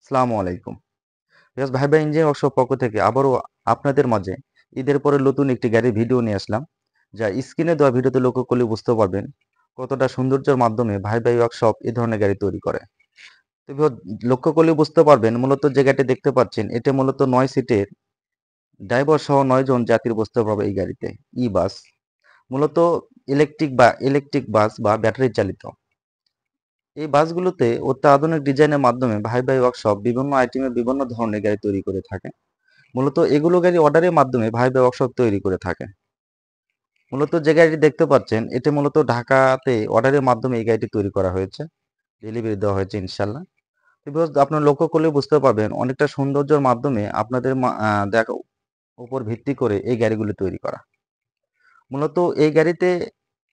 আসসালামু আলাইকুম। ভাই ভাই ইঞ্জিনিয়ারিং ওয়ার্কশপ পক্ষ থেকে আবারও আপনাদের মাঝে ঈদের পরে নতুন একটি গাড়ির ভিডিও নিয়ে আসলাম। যা স্ক্রিনে দেওয়া ভিডিওতে লক্ষ্য করলে বুঝতে পারবেন কতটা সৌন্দর্যের মাধ্যমে ভাই ভাই ওয়ার্কশপ এই ধরনের গাড়ি তৈরি করে। তো লক্ষ্য করলে বুঝতে পারবেন মূলত যে গাড়িটি দেখতে পাচ্ছেন এটা মূলত 9 সিটের ড্রাইভার সহ 9 জন যাত্রী বসতে পারবে এই গাড়িতে। ই বাস মূলত ইলেকট্রিক বাস বা ব্যাটারি চালিত। এই বাসগুলোতে অত্যাধুনিক ডিজাইনের মাধ্যমে ভাই ভাই ওয়ার্কশপ বিভিন্ন আইটেমের বিভিন্ন ধরনের গাড়ি তৈরি করে থাকে। মূলত এগুলো গাড়ি অর্ডারের মাধ্যমে ভাই ভাই ওয়ার্কশপ তৈরি করে থাকে। মূলত যে গাড়িটি দেখতে পাচ্ছেন এটি মূলত ঢাকাতে অর্ডারের মাধ্যমে এই গাড়িটি তৈরি করা হয়েছে, ডেলিভারি দেওয়া হয়েছে ইনশাল্লাহ। বিকজ আপনার লক্ষ্য করলে বুঝতে পারবেন অনেকটা সৌন্দর্যের মাধ্যমে আপনাদের দেখা উপর ভিত্তি করে এই গাড়িগুলি তৈরি করা। মূলত এই গাড়িতে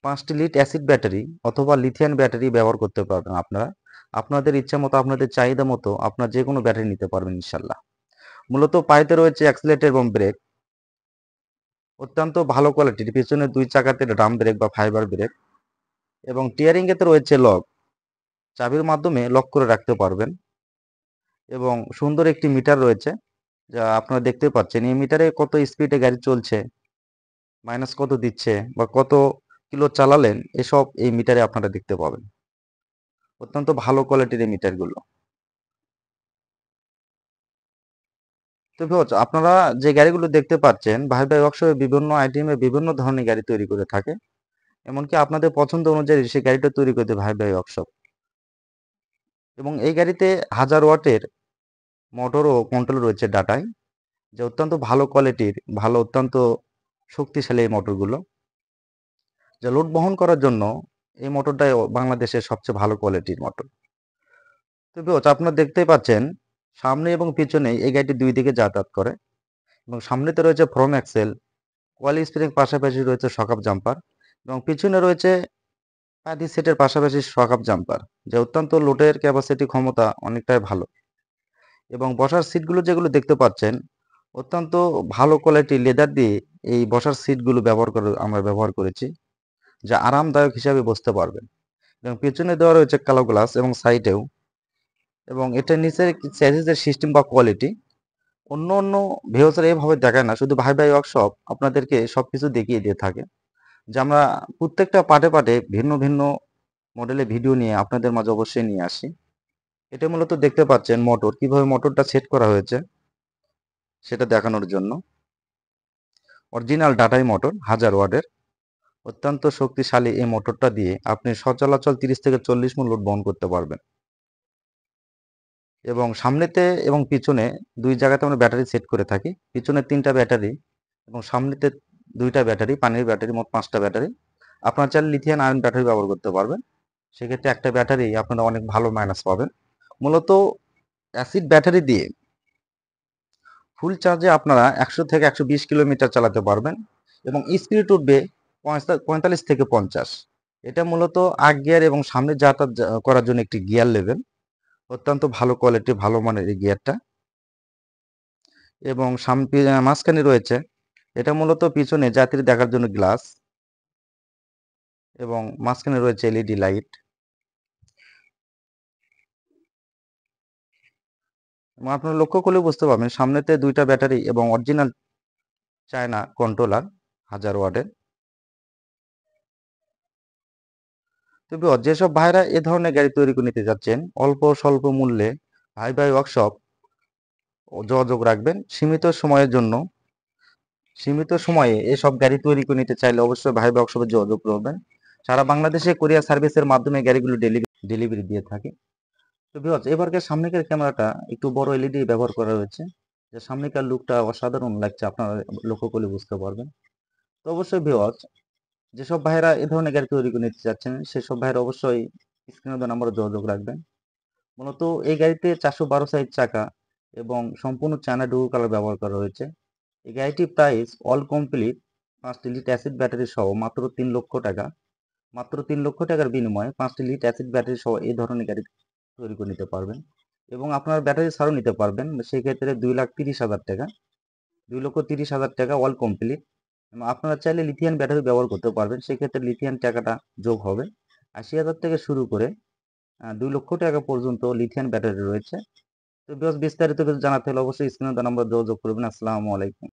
5টি লিড অ্যাসিড ব্যাটারি অথবা লিথিয়াম ব্যাটারি ব্যবহার করতে পারবেন আপনারা। আপনাদের ইচ্ছা মতো আপনাদের চাহিদা মতো আপনার যে কোনো ব্যাটারি নিতে পারবেন ইনশাল্লাহ। মূলত পাইতে রয়েছে অ্যাক্সিলারেটর এবং ব্রেক অত্যন্ত ভালো কোয়ালিটির। পিছনে 2 চাকাতে ড্রাম ব্রেক বা ফাইবার ব্রেক এবং টিয়ারিং এতে রয়েছে লক। চাবির মাধ্যমে লক করে রাখতে পারবেন এবং সুন্দর একটি মিটার রয়েছে যা আপনারা দেখতে পাচ্ছেন। এই মিটারে কত স্পিডে গাড়ি চলছে, মাইনাস কত দিচ্ছে বা কত কিলো চালালেন এসব এই মিটারে আপনারা দেখতে পাবেন। অত্যন্ত ভালো কোয়ালিটির এই মিটারগুলো। তো ভিউয়ার্স আপনারা যে গাড়িগুলো দেখতে পাচ্ছেন ভাই ভাই ওয়ার্কশপে বিভিন্ন আইটেমে বিভিন্ন ধরনের গাড়ি তৈরি করে থাকে। এমনকি আপনাদের পছন্দ অনুযায়ী সেই গাড়িটা তৈরি করতে ভাই ভাই ওয়ার্কশপ। এবং এই গাড়িতে 1000 ওয়াটের মোটর ও কন্ট্রোল রয়েছে ডাটায়, যে অত্যন্ত ভালো কোয়ালিটির, অত্যন্ত শক্তিশালী এই মোটরগুলো। যা লোড বহন করার জন্য এই মোটরটাই বাংলাদেশের সবচেয়ে ভালো কোয়ালিটির মোটর। তো ভিউয়ার্স আপনারা দেখতেই পাচ্ছেন সামনে এবং পিছনে এই গাড়িটি দুই দিকে যাতায়াত করে এবং সামনেতে রয়েছে ফ্রন্ট অ্যাক্সেল, কয়েল স্প্রিং পাশাপাশি রয়েছে শকআপ জাম্পার এবং পিছনে রয়েছে প্যাডি সেটের পাশাপাশি শকআপ জাম্পার, যা অত্যন্ত লোডের ক্যাপাসিটি ক্ষমতা অনেকটাই ভালো। এবং বসার সিটগুলো যেগুলো দেখতে পাচ্ছেন অত্যন্ত ভালো কোয়ালিটির লেদার দিয়ে এই বসার সিটগুলো আমরা ব্যবহার করেছি, যা আরামদায়ক হিসাবে বসতে পারবেন। এবং পেছনে দেওয়া রয়েছে কালো গ্লাস এবং সাইডেও। এবং এটার নিচের চ্যাসিসের সিস্টেম বা কোয়ালিটি অন্য অন্য ভেহিকলস এভাবে দেখায় না, শুধু ভাই ভাই ওয়ার্কশপ আপনাদেরকে সবকিছু দেখিয়ে দিয়ে থাকে। যে আমরা প্রত্যেকটা পার্টে পার্টে ভিন্ন ভিন্ন মডেলের ভিডিও নিয়ে আপনাদের মাঝে অবশ্যই নিয়ে আসি। এটা মূলত দেখতে পাচ্ছেন মোটর, কিভাবে মোটরটা সেট করা হয়েছে সেটা দেখানোর জন্য। অরিজিনাল ডাটাই মোটর 1000 ওয়াটের অত্যন্ত শক্তিশালী এই মোটরটা দিয়ে আপনি সচরাচর 30 থেকে 40 মণ লোড বহন করতে পারবেন। এবং সামনেতে এবং পিছনে 2 জায়গাতে আমরা ব্যাটারি সেট করে থাকি। পিছনে 3টা ব্যাটারি এবং সামনেতে 2টা ব্যাটারি, পানির ব্যাটারি, মোট 5টা ব্যাটারি। আপনারা চাইলে লিথিয়াম আয়ন ব্যাটারি ব্যবহার করতে পারবেন। সেক্ষেত্রে একটা ব্যাটারি আপনারা অনেক ভালো মাইলেজ পাবেন। মূলত অ্যাসিড ব্যাটারি দিয়ে ফুল চার্জে আপনারা 100 থেকে 120 কিলোমিটার চালাতে পারবেন এবং স্পিড উঠবে 45 থেকে 50। এটা মূলত 8 গিয়ার এবং সামনে যাতায়াত করার জন্য একটি গিয়ার লেভেল। অত্যন্ত ভালো কোয়ালিটি, ভালো মানের এই গিয়ারটা। এবং মাঝখানে রয়েছে, এটা মূলত পিছনে যাত্রী দেখার জন্য গ্লাস এবং মাঝখানে রয়েছে এলইডি লাইট। এবং আপনারা লক্ষ্য করলে বুঝতে পারবেন সামনেতে 2টা ব্যাটারি এবং অরিজিনাল চায়না কন্ট্রোলার 1000 ওয়াটের। তবে যেসব ভাইরা এ ধরনের গাড়ি তৈরি করে নিতে যাচ্ছেন অল্প স্বল্প মূল্যে, ভাই ভাই ওয়ার্কশপ যোগাযোগ রাখবেন। সীমিত সময়ে এসব গাড়ি তৈরি করে নিতে চাইলে অবশ্যই ভাই ভাই ওয়ার্কশপে যোগাযোগ করবেন। সারা বাংলাদেশে কোরিয়ার সার্ভিসের মাধ্যমে গাড়িগুলো ডেলিভারি দিয়ে থাকে। তো ভিউয়ার্স এবারকার সামনেকার ক্যামেরাটা একটু বড় এলইডি ব্যবহার করা হয়েছে, যে সামনেকার লুকটা অসাধারণ লাগছে, আপনারা লক্ষ্য করলে বুঝতে পারবেন। তো অবশ্যই ভিউয়ার্স যেসব ভাইরা এ ধরনের গাড়ি তৈরি করে নিতে চাচ্ছেন সেসব ভাইরা অবশ্যই স্ক্রিনে দেওয়া নম্বরে যোগাযোগ রাখবেন। মূলত এই গাড়িতে 412 সাইজ চাকা এবং সম্পূর্ণ চায়না ডুয়ো কালার ব্যবহার করা হয়েছে। এই গাড়িটির প্রাইস অল কমপ্লিট 5টি লিড অ্যাসিড ব্যাটারি সহ মাত্র 3 লক্ষ টাকা। মাত্র 3 লক্ষ টাকার বিনিময়ে 5টি লিড অ্যাসিড ব্যাটারি সহ এই ধরনের গাড়ি তৈরি করে নিতে পারবেন। এবং আপনার ব্যাটারি ছাড়াও নিতে পারবেন, সেই ক্ষেত্রে 2,30,000 টাকা, 2,30,000 টাকা অল কমপ্লিট। এবং আপনারা চাইলে লিথিয়াম ব্যাটারি ব্যবহার করতে পারবেন, সেক্ষেত্রে লিথিয়াম টাকাটা যোগ হবে। 80,000 থেকে শুরু করে 2 লক্ষ টাকা পর্যন্ত লিথিয়াম ব্যাটারি রয়েছে। তো বিস্তারিত কিছু জানাতে হলে অবশ্যই স্ক্রিনে দেওয়া নাম্বারে যোগাযোগ করবেন। আসসালামু আলাইকুম।